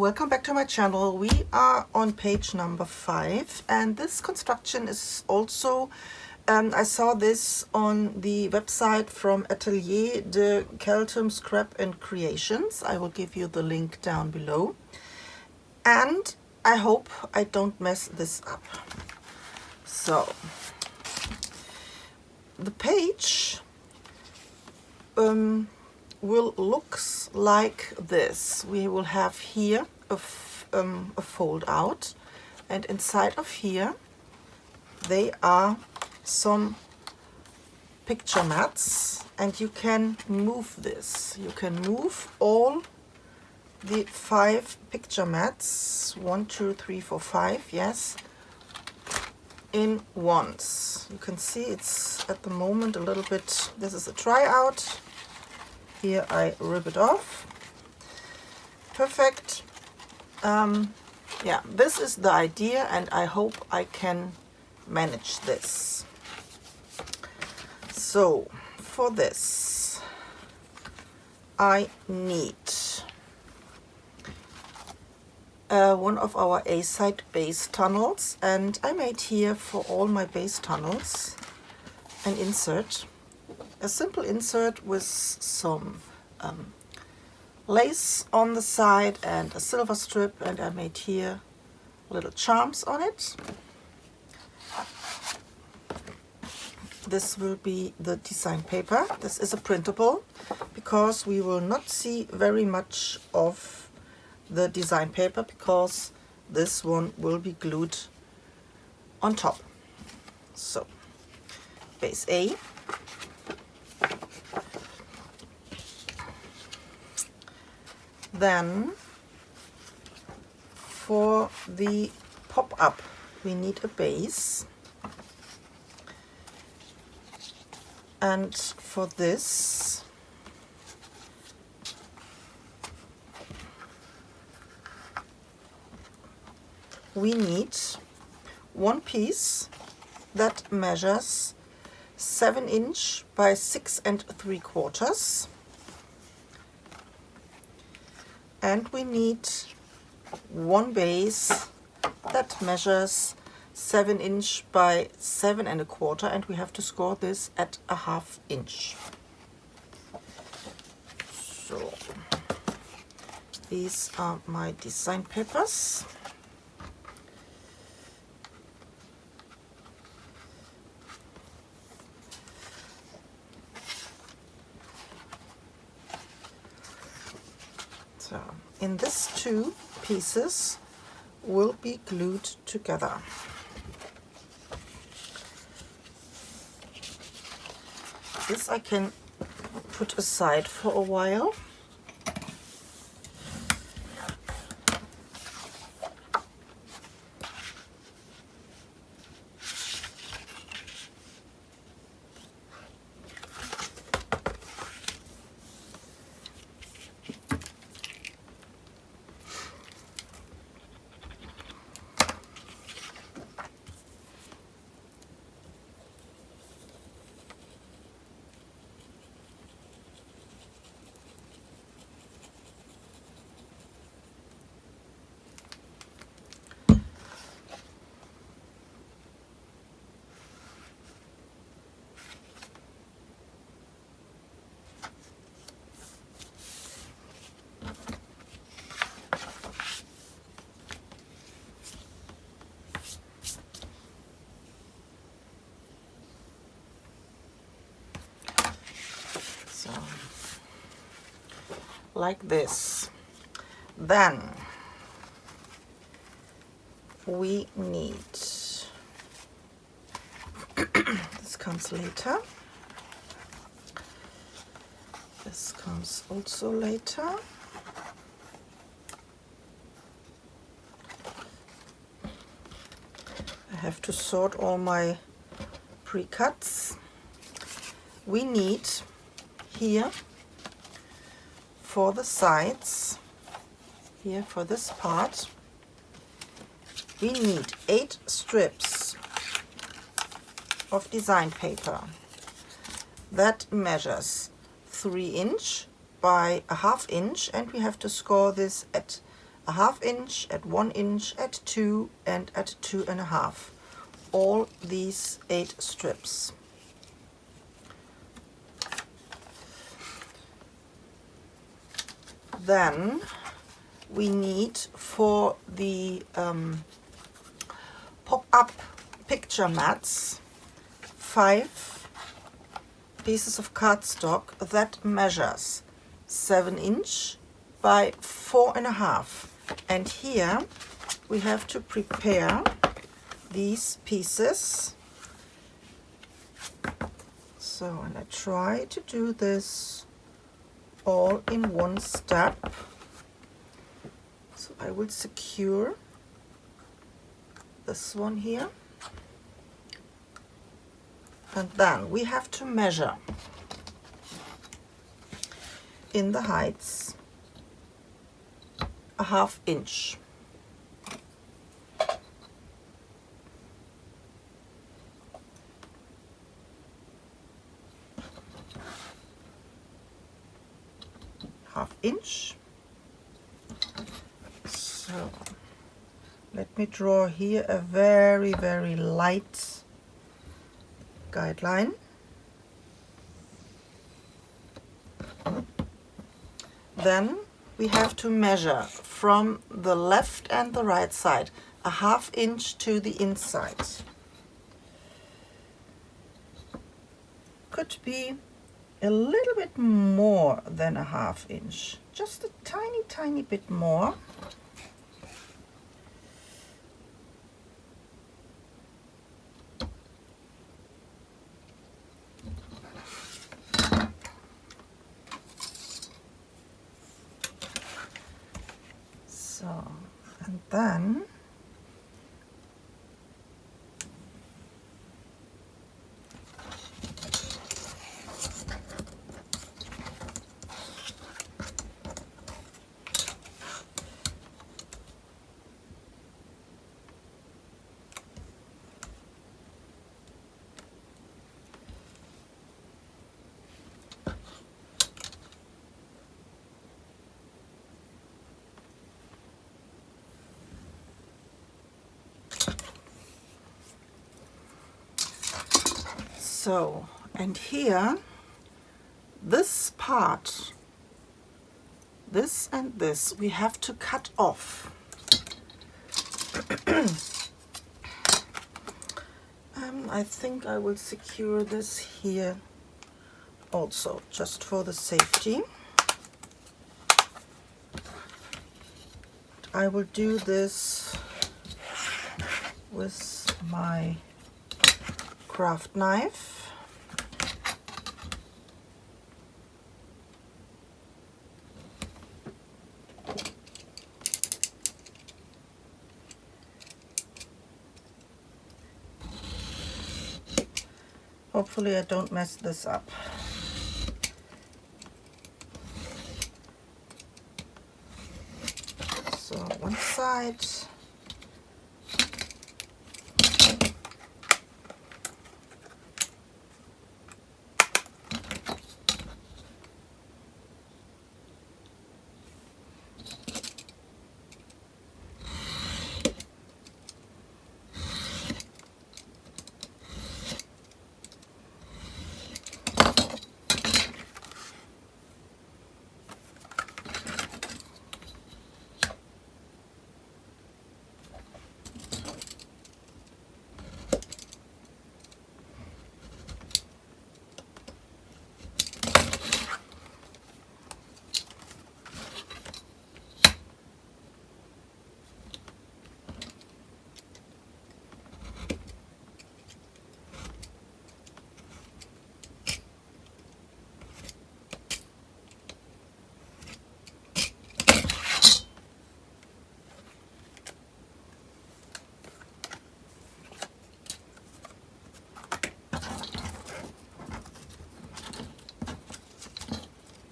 welcome back to my channel. We are on page number 5, and this construction is also I saw this on the website from Atelier de Keltum Scrap and Creations. I will give you the link down below, and I hope I don't mess this up. So the page will looks like this. We will have here a fold out, and inside of here they are some picture mats, and you can move this. You can move all the 5 picture mats, 1, 2, 3, 4, 5, yes, in once. You can see it's at the moment a little bit, this is a tryout. Here I rip it off. Perfect. Yeah, this is the idea, and I hope I can manage this. So for this I need one of our A-side base tunnels, and I made here for all my base tunnels an insert, a simple insert with some lace on the side and a silver strip, and I made here little charms on it. This will be the design paper. This is a printable because we will not see very much of the design paper because this one will be glued on top. So base A, then for the pop-up we need a base, and for this we need one piece that measures 7 inch by 6 3/4, and we need one base that measures 7 inch by 7 1/4, and we have to score this at a 1/2 inch. So these are my design papers. So in these 2 pieces will be glued together. This I can put aside for a while. Like this. Then we need this comes later, this comes also later. I have to sort all my pre-cuts. We need here for the sides, here for this part, we need 8 strips of design paper that measures 3 inch by a 1/2 inch, and we have to score this at a 1/2 inch, at 1 inch, at 2, and at 2.5. All these 8 strips. Then we need, for the pop-up picture mats, 5 pieces of cardstock that measures 7 inch by 4.5. And here we have to prepare these pieces. So, and I try to do this all in one step. So I will secure this one here. And then we have to measure in the heights a 1/2 inch. So let me draw here a very, very light guideline. Then we have to measure from the left and the right side a 1/2 inch to the inside. Could be a little bit more than a 1/2 inch, just a tiny, tiny bit more. So, and then so, and here, this part, this and this, we have to cut off. I think I will secure this here also, just for the safety. I will do this with my craft knife. Hopefully I don't mess this up. So one side.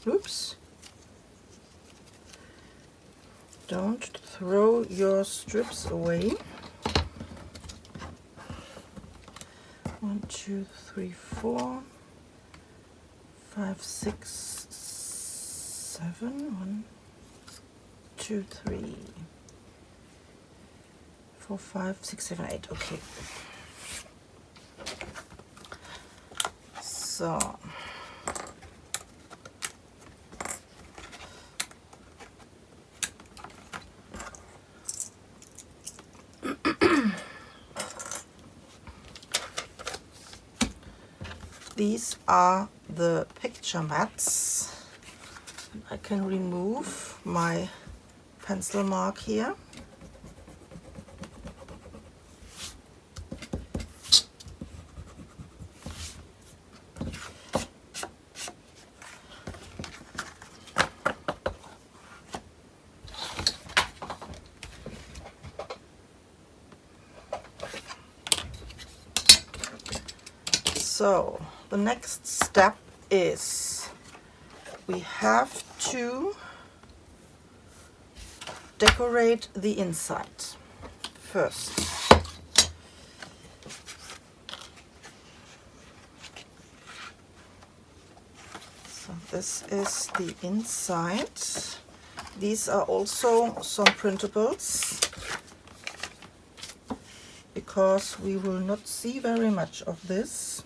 Oops. Don't throw your strips away. 1, 2, 3, 4, 5, 6, 7. 1, 2, 3, 4, 5, 6, 7, 8. Okay. So these are the picture mats. I can remove my pencil mark here. So the next step is we have to decorate the inside first. So this is the inside. These are also some printables, because we will not see very much of this.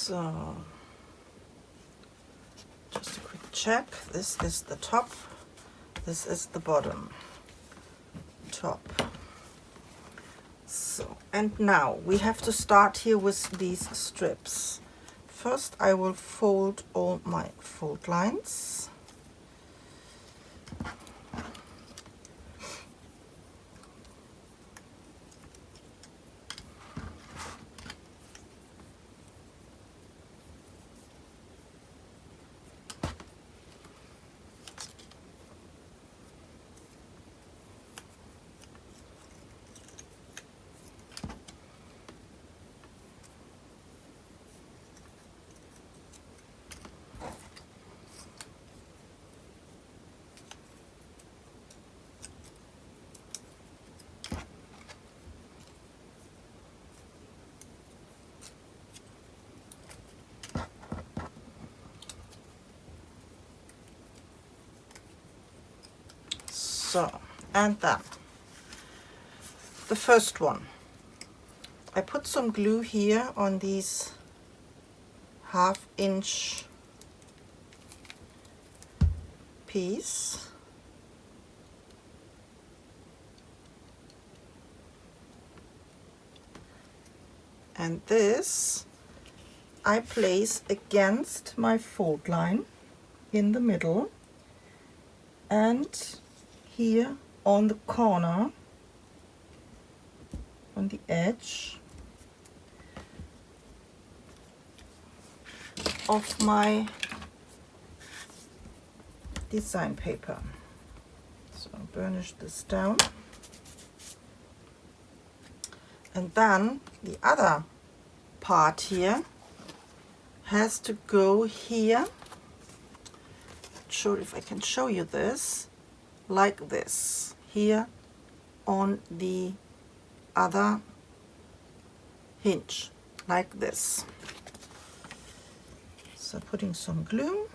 So just a quick check. This is the top, this is the bottom. Top. So, and now we have to start here with these strips. First I will fold all my fold lines. So, and then the first one, I put some glue here on these 1/2 inch piece. And this I place against my fold line in the middle, and here on the corner, on the edge of my design paper. So I'll burnish this down. And then the other part here has to go here. Not sure if I can show you this, like this, here on the other hinge, like this. So putting some glue.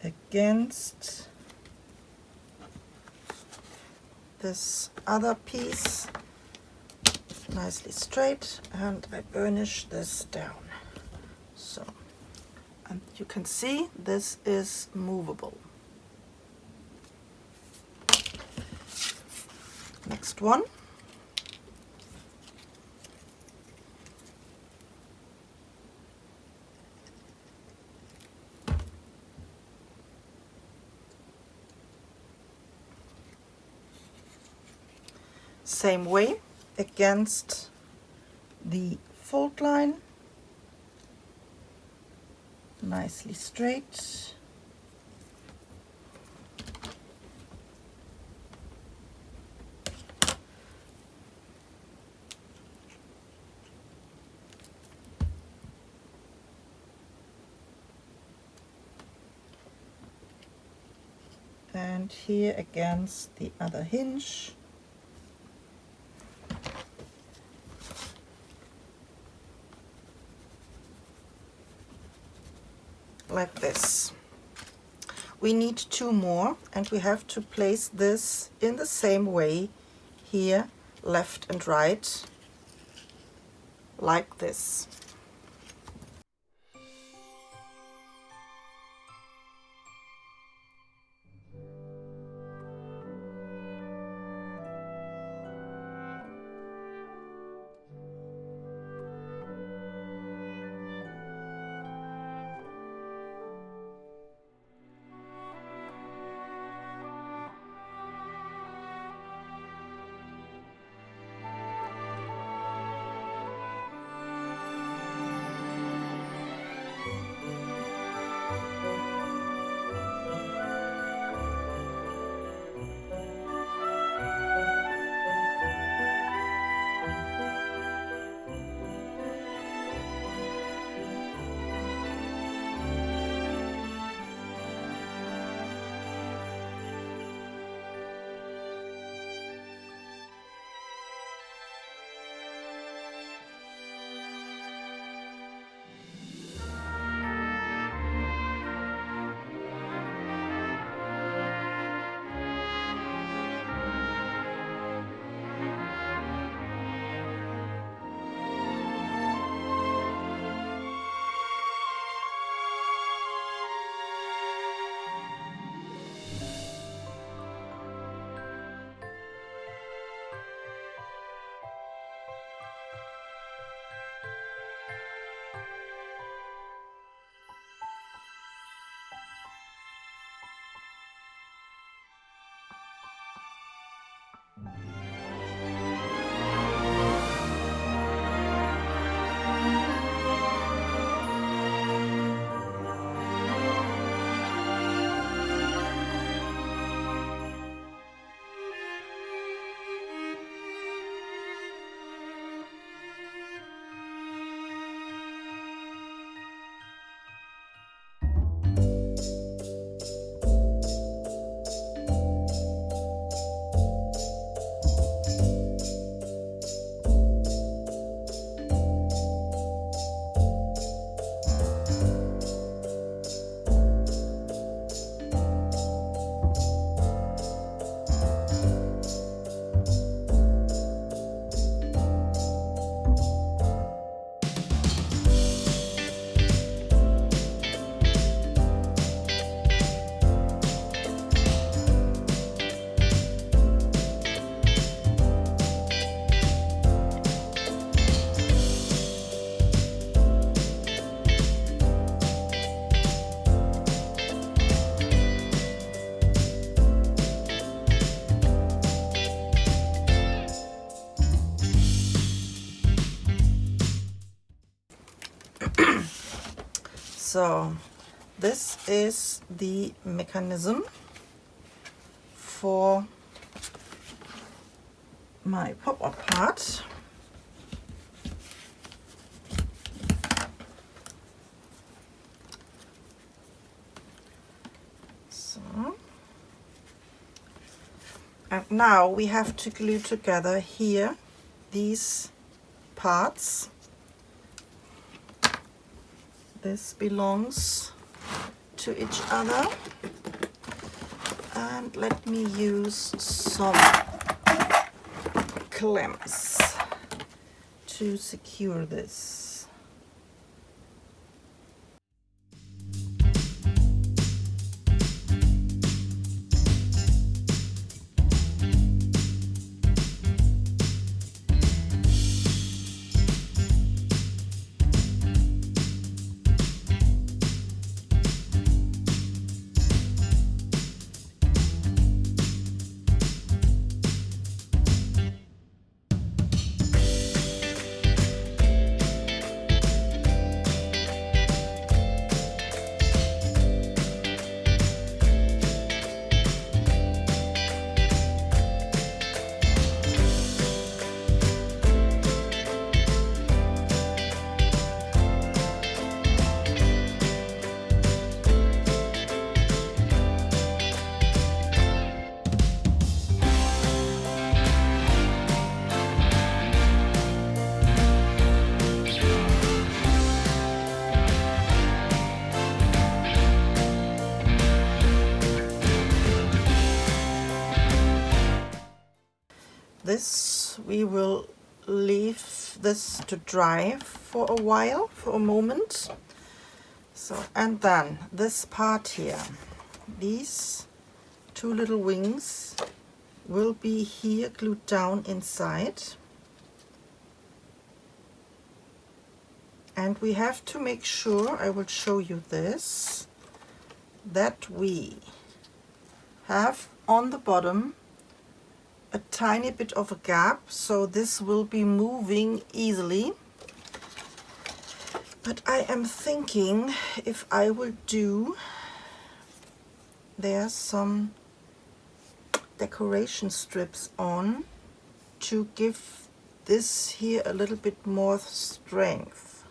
Against this other piece, nicely straight, and I burnish this down. So, and you can see this is movable. Next one. Same way, against the fold line, nicely straight. And here against the other hinge. Like this. We need 2 more, and we have to place this in the same way here, left and right, like this. So this is the mechanism for my pop-up part. Now we have to glue together here these parts. This belongs to each other. And let me use some clamps to secure this. This, we will leave this to dry for a while, for a moment. So, and then this part here, these two little wings will be here glued down inside. And we have to make sure, I will show you this, that we have on the bottom a tiny bit of a gap, so this will be moving easily. But I am thinking if I will do, there's some decoration strips on to give this here a little bit more strength.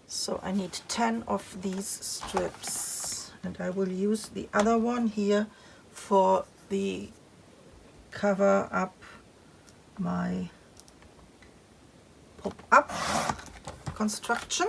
So I need 10 of these strips, and I will use the other one here for the cover up my pop-up construction.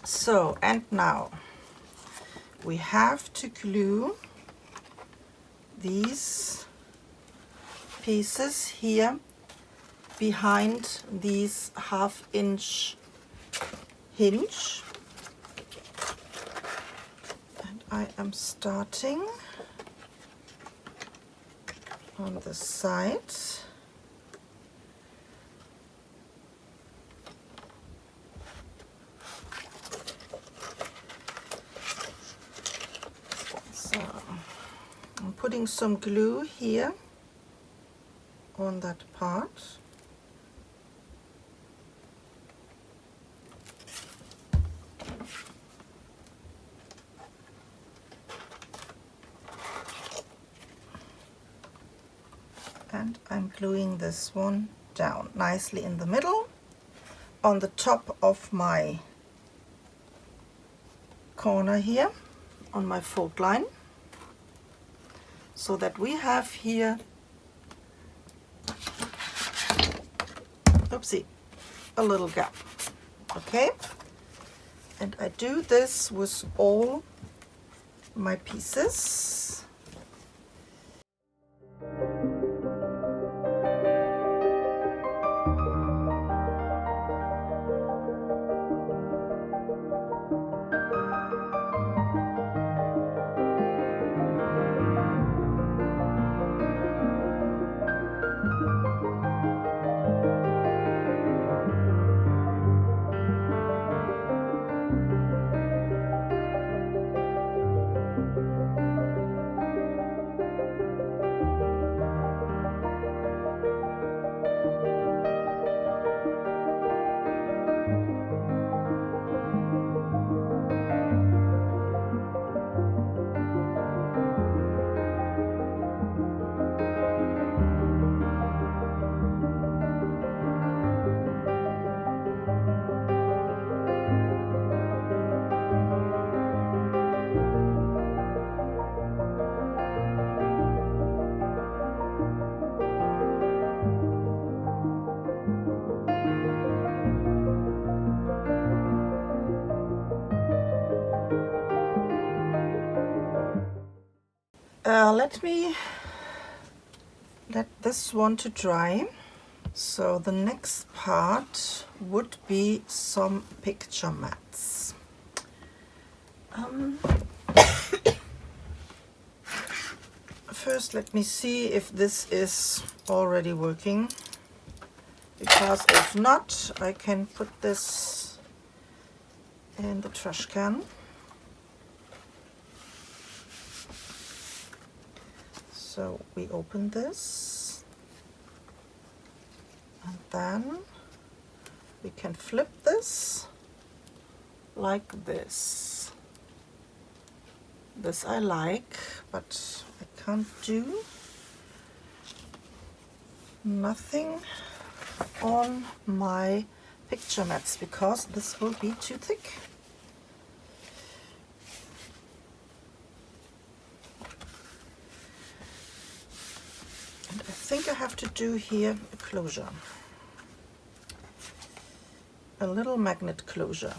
So, and now we have to glue these pieces here behind these 1/2 inch hinge. And I am starting on the side. So I'm putting some glue here on that part. And I'm gluing this one down nicely in the middle on the top of my corner here on my fold line, so that we have here, oopsie, a little gap. Okay, and I do this with all my pieces. Let this one to dry. So the next part would be some picture mats. First, let me see if this is already working, because if not, I can put this in the trash can. So we open this, and then we can flip this like this. This I like, but I can't do nothing on my picture mats because this will be too thick. And I think I have to do here a closure, a little magnet closure.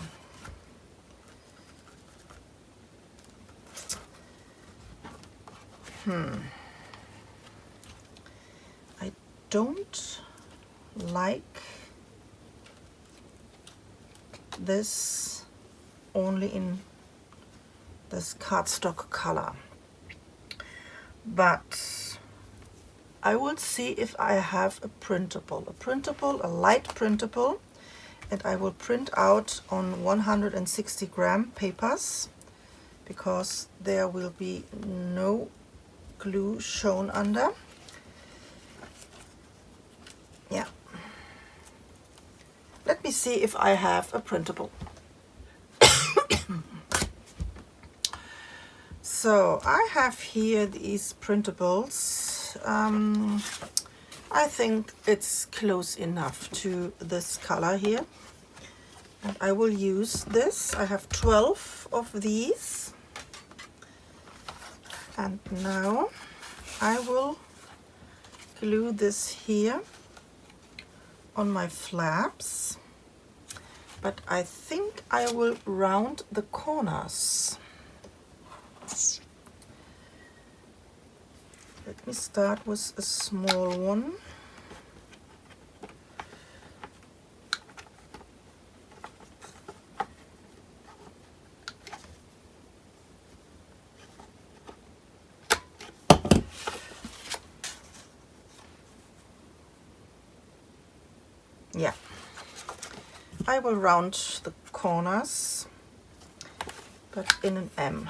I don't like this only in this cardstock color, but I will see if I have a printable, a light printable, and I will print out on 160 gram papers, because there will be no glue shown under. Yeah. Let me see if I have a printable. So I have here these printables. I think it's close enough to this color here. And I will use this. I have 12 of these. And now I will glue this here on my flaps. but I think I will round the corners. Let me start with a small one. Yeah, I will round the corners, but in an M.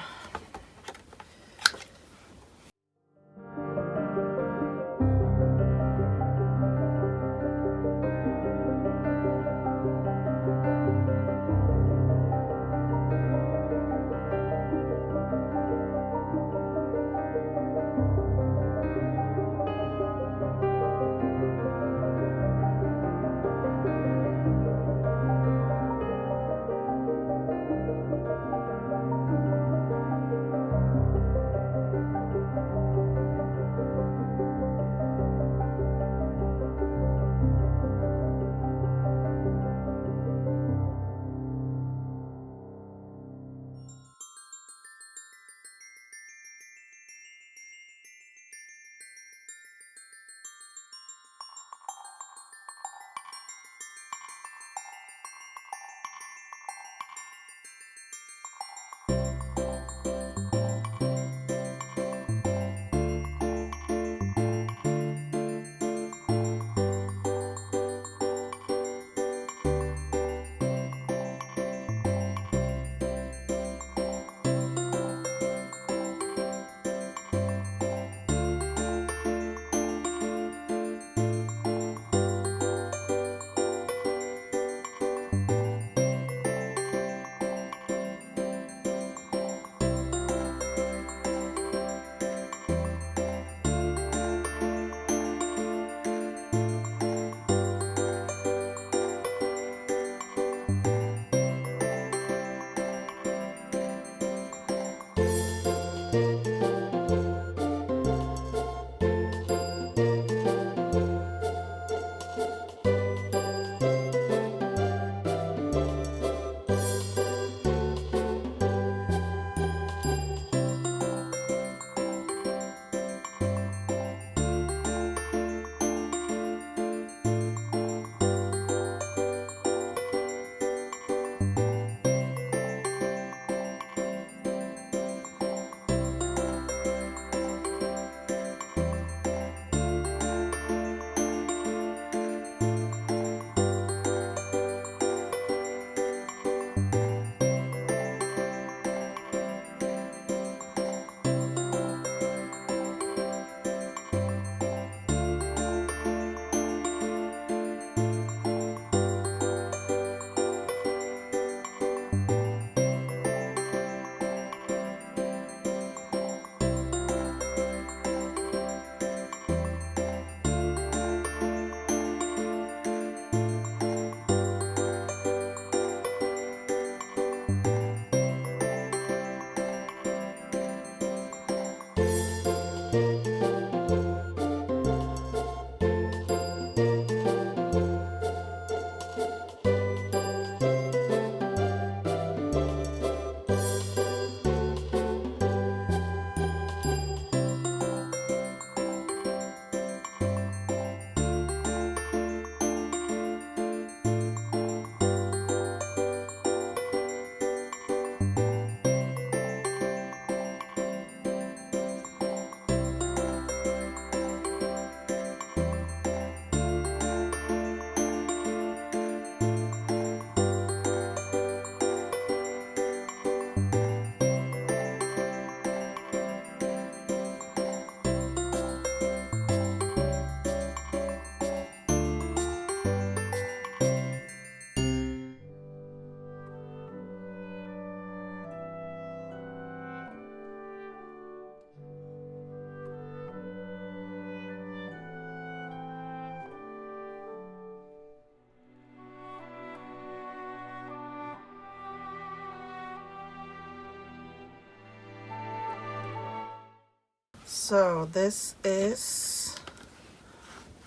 So this is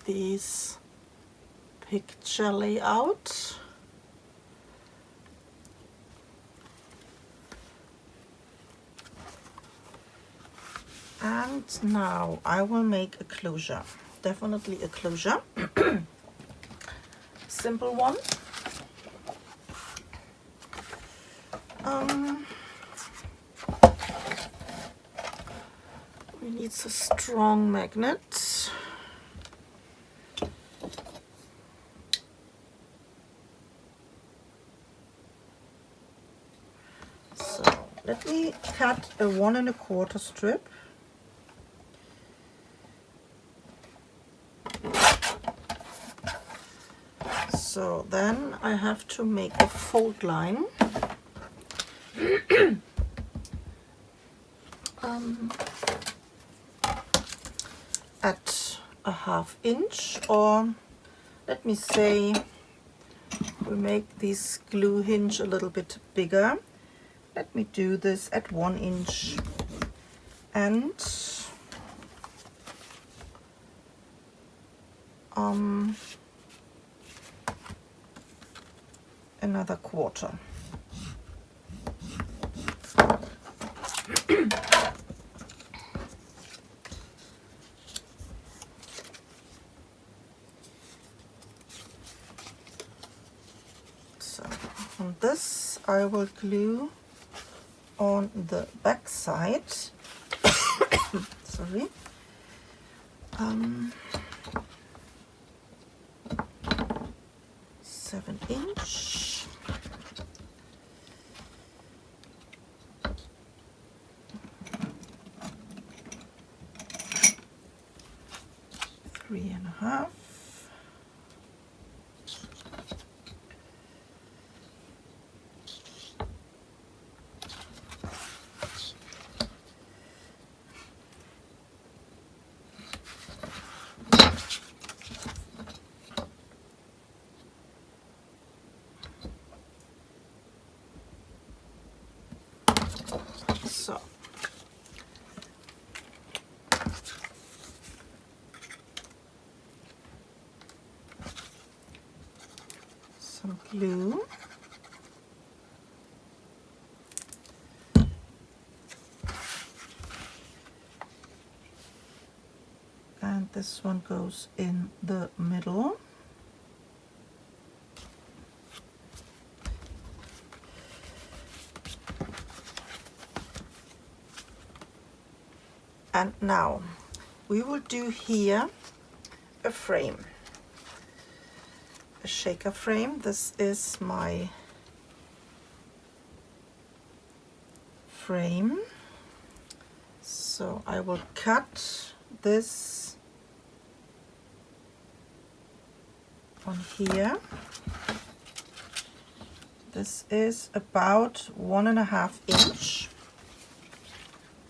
this picture layout. And now I will make a closure, definitely a closure. Simple one. We need a strong magnet. So let me cut a 1 1/4 strip. So then I have to make a fold line. At a 1/2 inch, or let me say we make this glue hinge a little bit bigger. Let me do this at 1 inch and another 1/4. So on this I will glue on the back side. Sorry. 7 inch. Three and a half. So some glue. And this one goes in the middle. And now we will do here a frame, a shaker frame. This is my frame. So I will cut this on here. This is about 1 1/2 inch.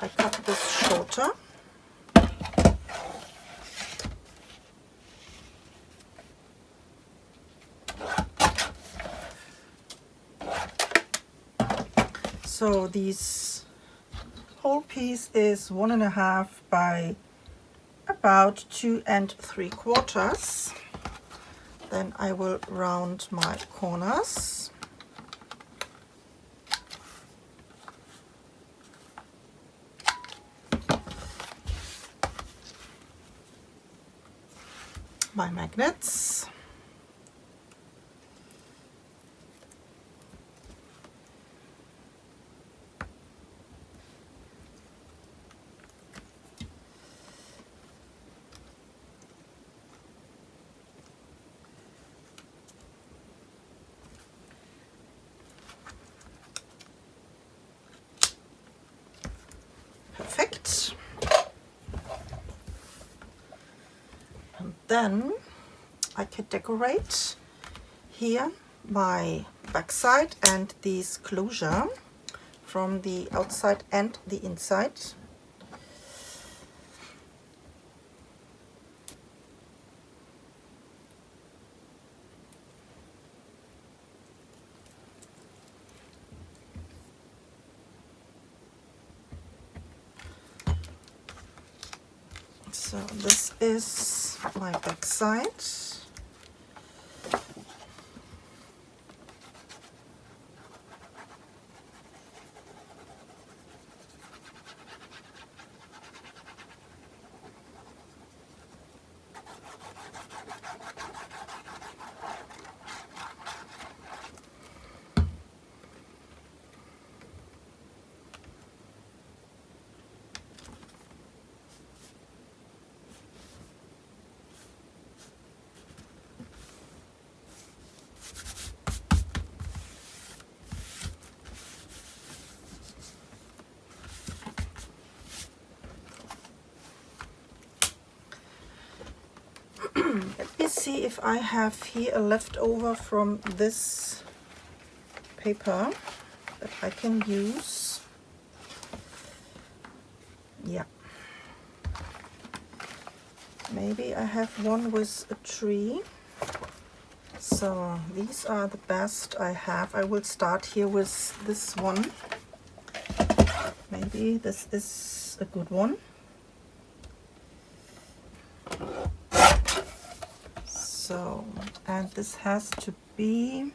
I cut this shorter. So this whole piece is 1 1/2 by about 2 3/4. Then I will round my corners. My magnets. Perfect. And then I can decorate here my backside and this closure from the outside and the inside. So this is my backside. Let me see if I have here a leftover from this paper that I can use. Yeah. Maybe I have one with a tree. So these are the best I have. I will start here with this one. Maybe this is a good one. So, and this has to be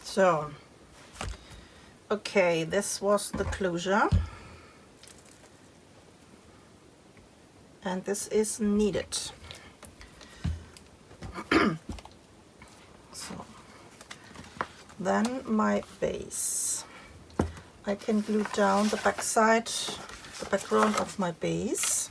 so. Okay, this was the closure, and this is needed. So then my base. I can glue down the backside, the background of my base.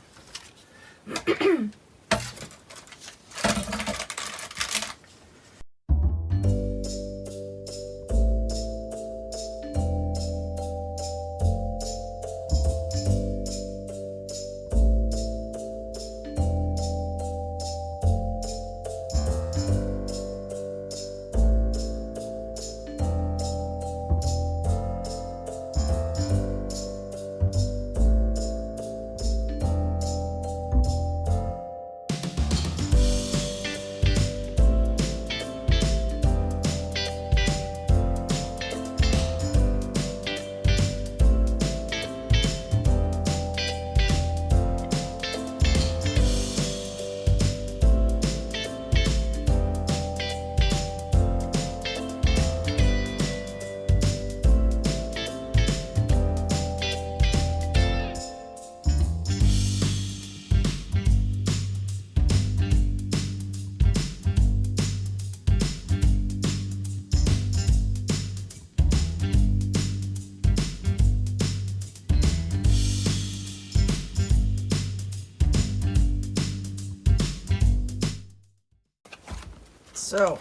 So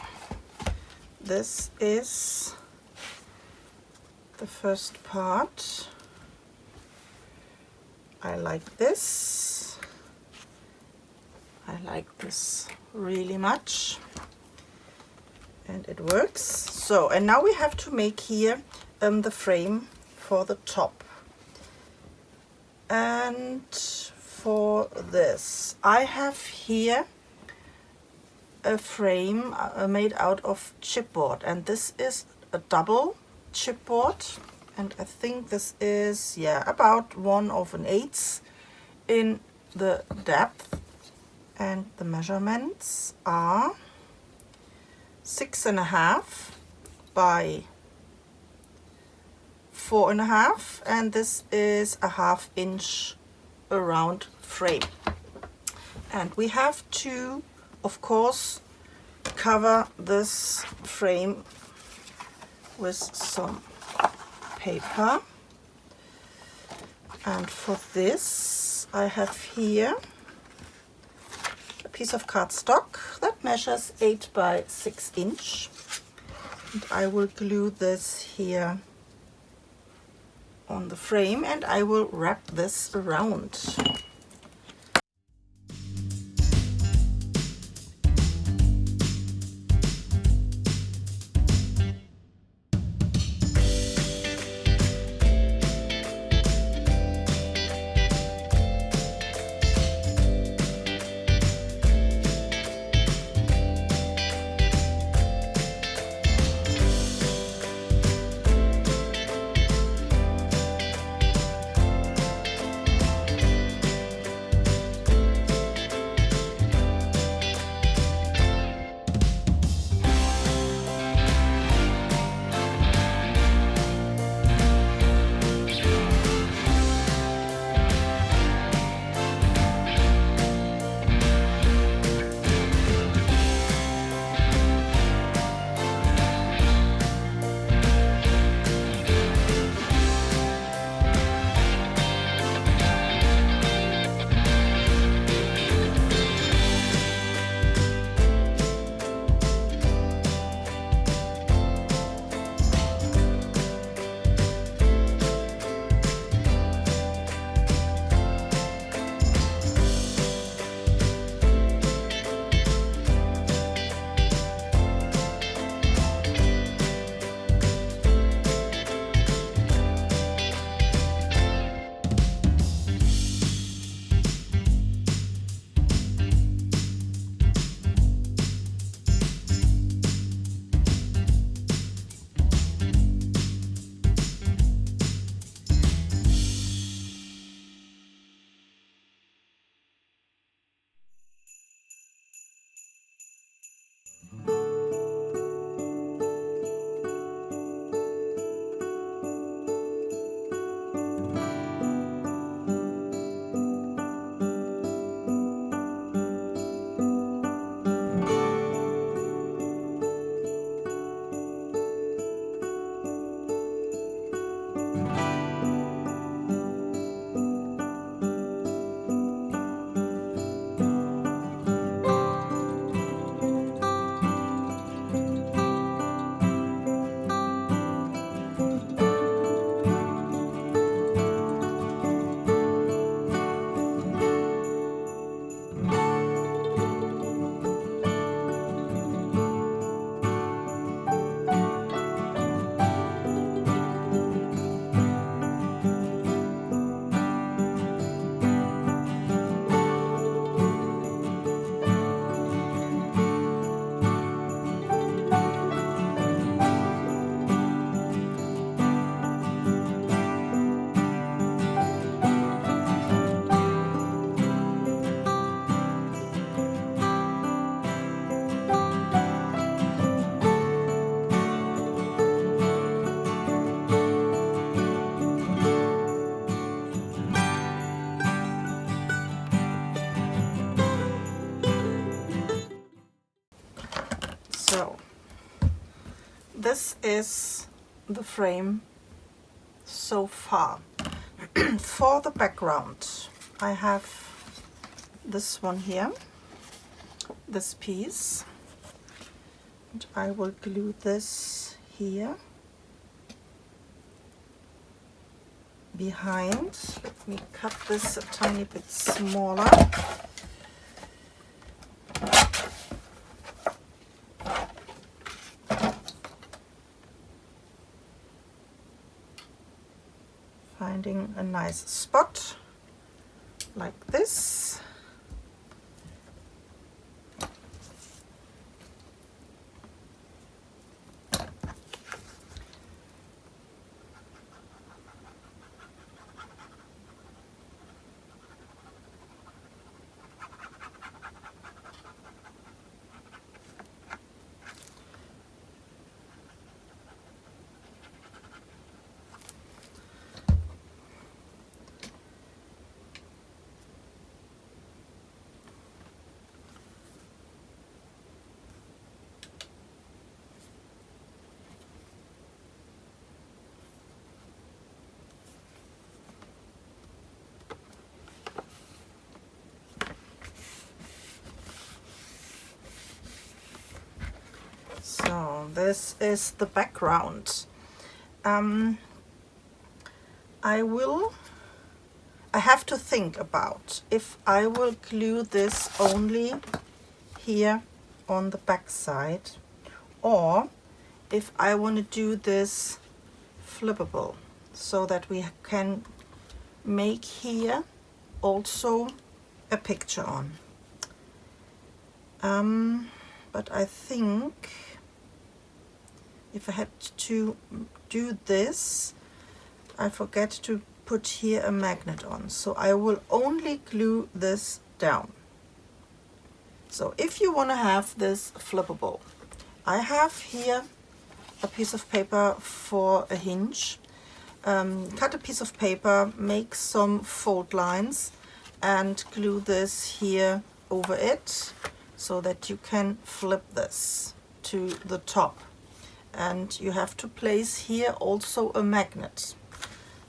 this is the first part. I like this. I like this really much, and it works. So, and now we have to make here the frame for the top. And for this, I have here a frame made out of chipboard, and this is a double chipboard, and I think this is, yeah, about 1/8 in the depth, and the measurements are 6.5 by 4.5, and this is a 1/2 inch around frame. And we have to, of course, cover this frame with some paper. And for this I have here a piece of cardstock that measures 8 by 6 inch. And I will glue this here on the frame and I will wrap this around. So this is the frame so far. For the background, I have this one here, this piece, and I will glue this here behind. Let me cut this a tiny bit smaller. Finding a nice spot like this. So this is the background. I have to think about if I will glue this only here on the back side, or if I want to do this flippable so that we can make here also a picture on. But I think if I had to do this, I forget to put here a magnet on, so I will only glue this down. So if you want to have this flippable, I have here a piece of paper for a hinge. Cut a piece of paper, make some fold lines and glue this here over it so that you can flip this to the top. And you have to place here also a magnet.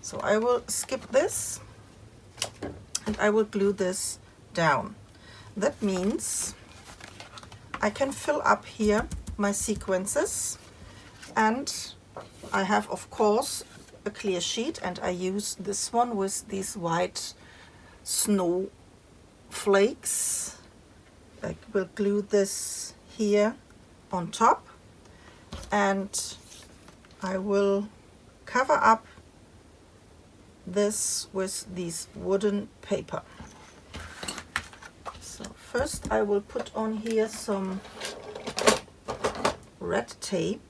So I will skip this and I will glue this down. That means I can fill up here my sequences, and I have of course a clear sheet, and I use this one with these white snow flakes. I will glue this here on top, and I will cover up this with this wooden paper. So first I will put on here some red tape.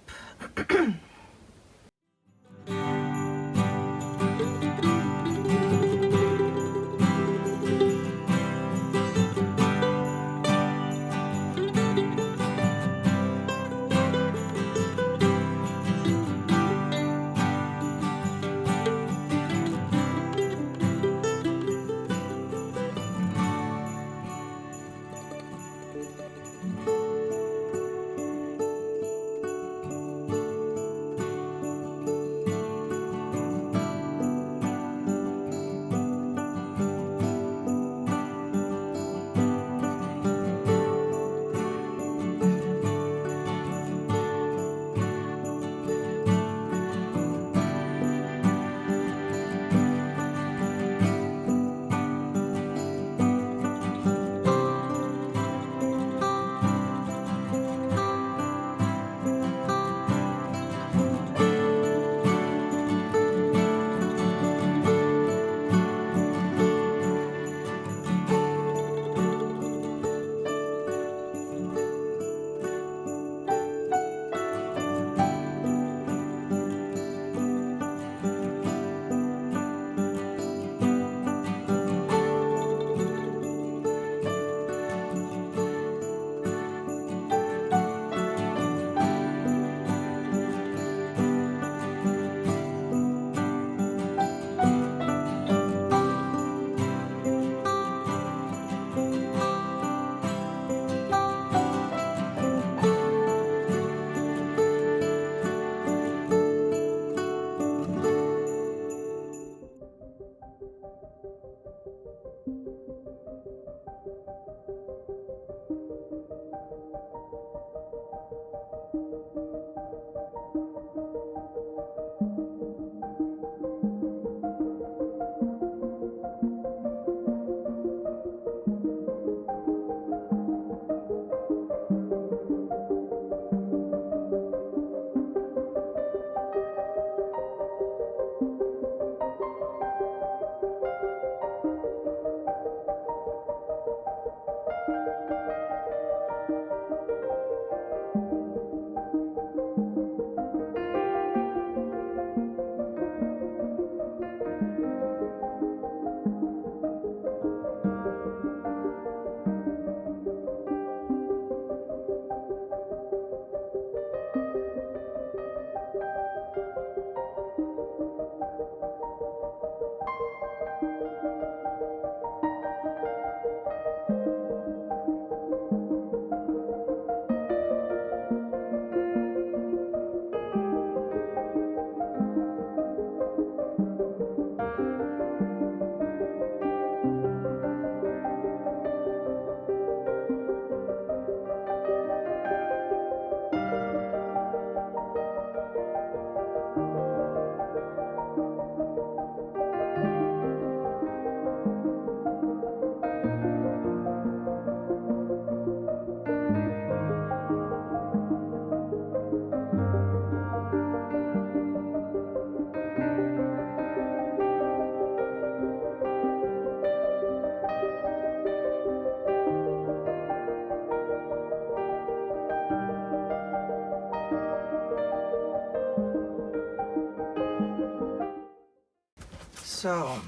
So,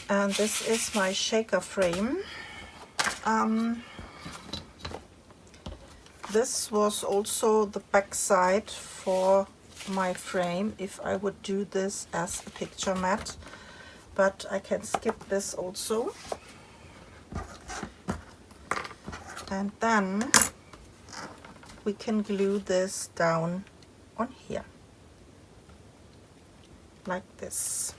and this is my shaker frame. This was also the back side for my frame if I would do this as a picture mat, but I can skip this also. And then we can glue this down on here like this.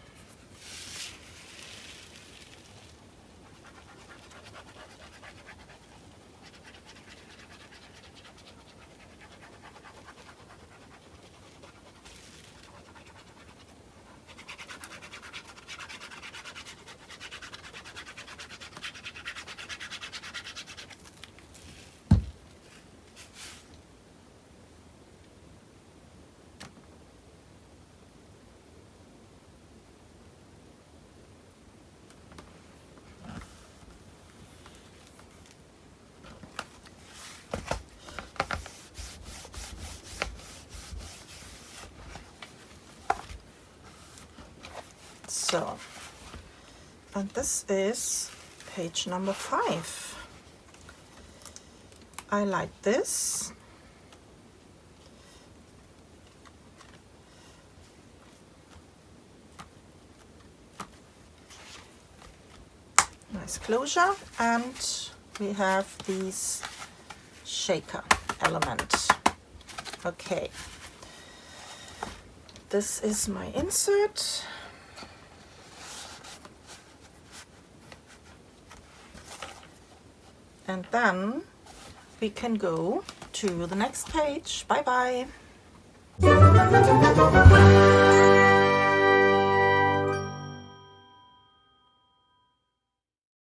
So, and this is page number 5. I like this. Nice closure, and we have these shaker element. Okay, this is my insert. And then we can go to the next page. Bye bye.